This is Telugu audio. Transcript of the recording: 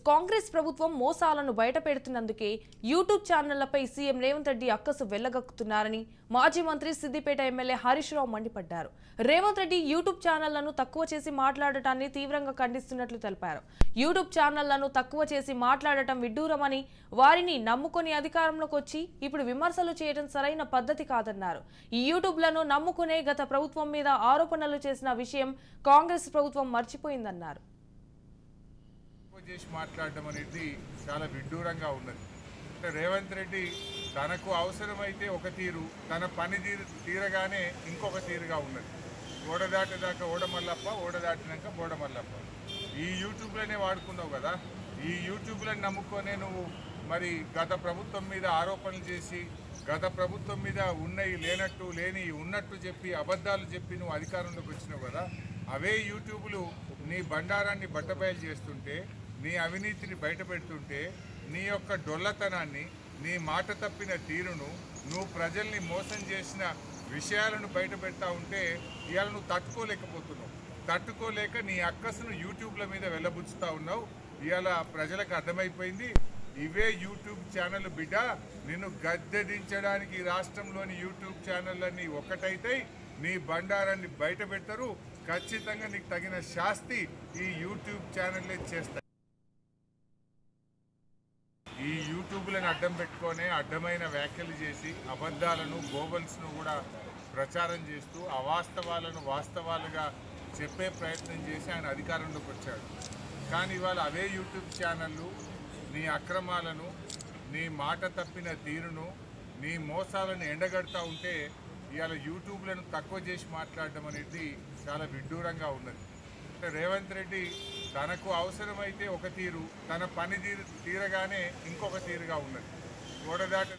కాంగ్రెస్ ప్రభుత్వం మోసాలను బయటపెడుతున్నందుకే యూట్యూబ్ ఛానళ్లపై సీఎం రేవంత్ రెడ్డి అక్కసు వెళ్లగక్కుతున్నారని మాజీ మంత్రి సిద్దిపేట ఎమ్మెల్యే హరీష్ రావు మండిపడ్డారు. రేవంత్ రెడ్డి యూట్యూబ్ ఛానళ్లను తక్కువ చేసి మాట్లాడటాన్ని తీవ్రంగా ఖండిస్తున్నట్లు తెలిపారు. యూట్యూబ్ ఛానళ్లను తక్కువ చేసి మాట్లాడటం విడ్డూరమని, వారిని నమ్ముకొని అధికారంలోకి వచ్చి ఇప్పుడు విమర్శలు చేయడం సరైన పద్ధతి కాదన్నారు. ఈ యూట్యూబ్లను నమ్ముకునే గత ప్రభుత్వం మీద ఆరోపణలు చేసిన విషయం కాంగ్రెస్ ప్రభుత్వం మర్చిపోయిందన్నారు. చేసి మాట్లాడడం అనేది చాలా విడ్డూరంగా ఉన్నది. అంటే రేవంత్ రెడ్డి తనకు అవసరమైతే ఒక తీరు, తన పని తీరగానే ఇంకొక తీరుగా ఉన్నది. ఓడదాటేదాకా ఓడమల్లప్ప, ఓడదాటినాక బోడమల్లప్ప. ఈ యూట్యూబ్లోనే వాడుకున్నావు కదా, ఈ యూట్యూబ్లను నమ్ముకొనే నువ్వు మరి గత ప్రభుత్వం మీద ఆరోపణలు చేసి, గత ప్రభుత్వం మీద ఉన్నవి లేనట్టు, లేని ఉన్నట్టు చెప్పి, అబద్ధాలు చెప్పి నువ్వు అధికారంలోకి వచ్చినావు కదా. అవే యూట్యూబ్లు నీ బండారాన్ని బట్టబయలు చేస్తుంటే, నీ అవినీతిని బయటపెడుతుంటే, నీ యొక్క డొల్లతనాన్ని, నీ మాట తప్పిన తీరును, నువ్వు ప్రజల్ని మోసం చేసిన విషయాలను బయటపెడతా ఉంటే ఇవాళ నువ్వు తట్టుకోలేకపోతున్నావు. తట్టుకోలేక నీ అక్కసును యూట్యూబ్ల మీద వెళ్ళబుచ్చుతా ఉన్నావు. ఇవాళ ప్రజలకు అర్థమైపోయింది, ఇవే యూట్యూబ్ ఛానల్ బిడ్డ, నిన్ను గద్దెదించడానికి రాష్ట్రంలోని యూట్యూబ్ ఛానళ్ళన్నీ ఒక్కటైతే నీ బండారాన్ని బయట పెడతారు. ఖచ్చితంగా నీకు తగిన శాస్తి ఈ యూట్యూబ్ ఛానల్లే చేస్తాయి. ఈ యూట్యూబ్లను అడ్డం పెట్టుకొని అడ్డమైన వ్యాఖ్యలు చేసి అబద్ధాలను, గోబల్స్ను కూడా ప్రచారం చేస్తూ అవాస్తవాలను వాస్తవాలుగా చెప్పే ప్రయత్నం చేసి ఆయన అధికారంలోకి వచ్చాడు. కానీ ఇవాళ అవే యూట్యూబ్ ఛానళ్ళు నీ అక్రమాలను, నీ మాట తప్పిన తీరును, నీ మోసాలను ఎండగడతా ఉంటే ఇవాళ యూట్యూబ్లను తక్కువ చేసి మాట్లాడడం అనేది చాలా విడ్డూరంగా ఉన్నది. అంటే రేవంత్ రెడ్డి తనకు అవసరమైతే ఒక తీరు, తన పని తీరగానే ఇంకొక తీరుగా ఉన్నది. ఓడదాట